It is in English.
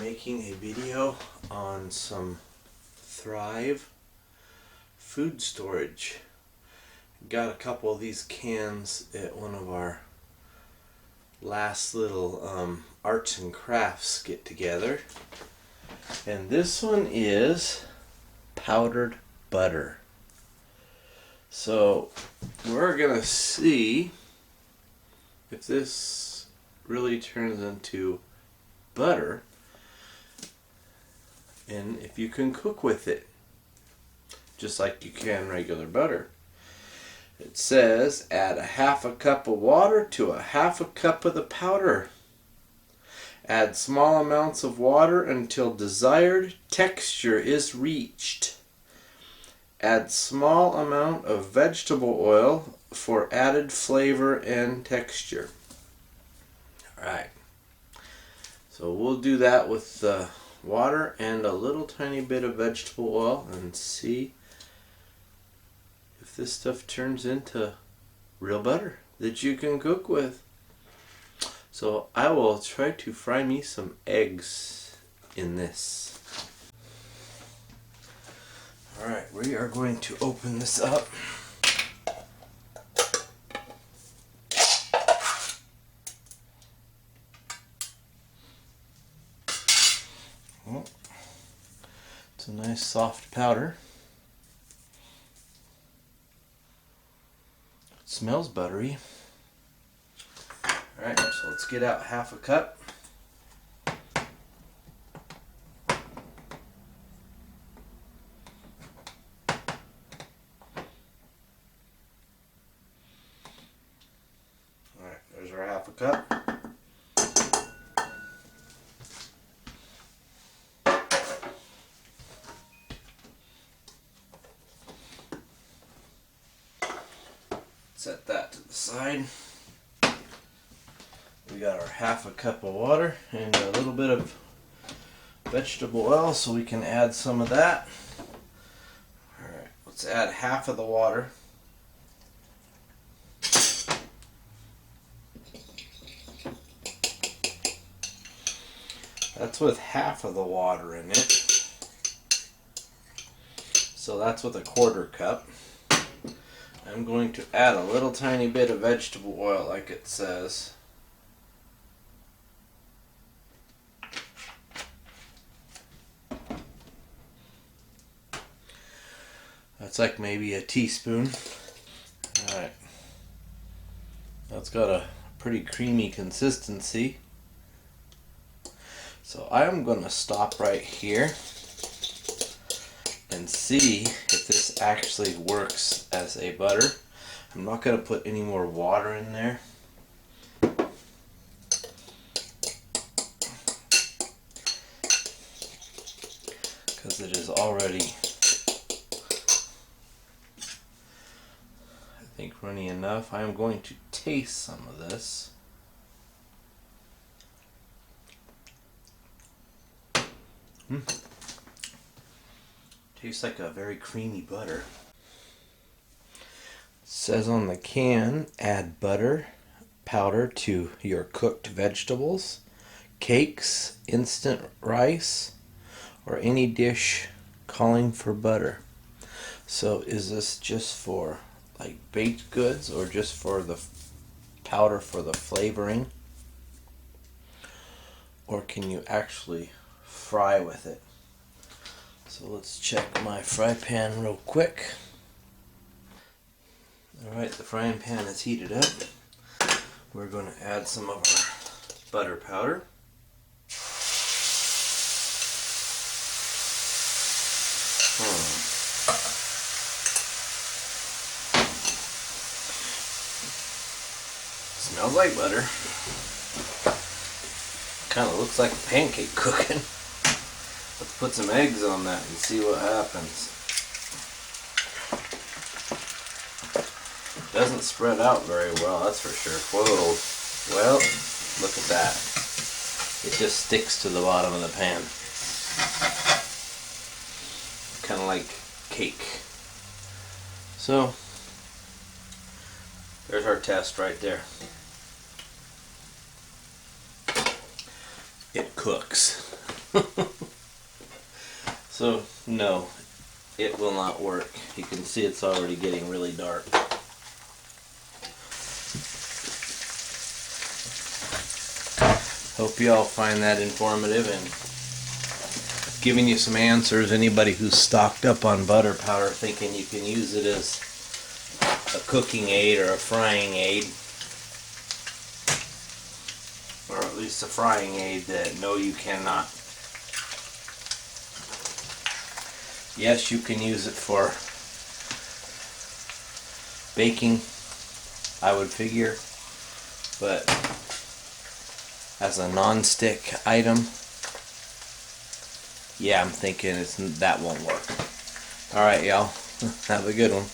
making a video on some Thrive food storage. Got a couple of these cans at one of our last little arts and crafts get together, and this one is powdered butter. So we're gonna see if this really turns into butter and if you can cook with it just like you can regular butter. It says add a half a cup of water to a half a cup of the powder. Add small amounts of water until desired texture is reached. Add small amount of vegetable oil for added flavor and texture. Alright, so we'll do that with water and a little tiny bit of vegetable oil and see if this stuff turns into real butter that you can cook with. So I will try to fry me some eggs in this. Alright, we are going to open this up. Oh, it's a nice soft powder. It smells buttery. Alright, so let's get out half a cup. Alright, there's our half a cup. Set that to the side. We got our half a cup of water and a little bit of vegetable oil, so we can add some of that. Alright, let's add half of the water. That's with half of the water in it. So that's with a quarter cup. I'm going to add a little tiny bit of vegetable oil like it says. That's like maybe a teaspoon. Alright. That's got a pretty creamy consistency. So I'm going to stop right here and see if this actually works as a butter. I'm not going to put any more water in there. Because it is already, I think, runny enough. I am going to taste some of this. Tastes like a very creamy butter. It says on the can, add butter powder to your cooked vegetables, cakes, instant rice, or any dish calling for butter. So is this just for like baked goods or just for the powder for the flavoring? Or can you actually fry with it? So let's check my fry pan real quick. Alright, the frying pan is heated up. We're going to add some of our butter powder. Smells like butter. Kind of looks like a pancake cooking. Let's put some eggs on that and see what happens. Doesn't spread out very well, that's for sure. Whoa. Well, look at that. It just sticks to the bottom of the pan. Kind of like cake. So, there's our test right there. It cooks. So, no, it will not work. You can see it's already getting really dark. Hope you all find that informative and giving you some answers. Anybody who's stocked up on butter powder thinking you can use it as a cooking aid or a frying aid, or at least a frying aid, that no, you cannot. Yes, you can use it for baking, I would figure, but as a non-stick item, yeah, I'm thinking that won't work. Alright, y'all. Have a good one.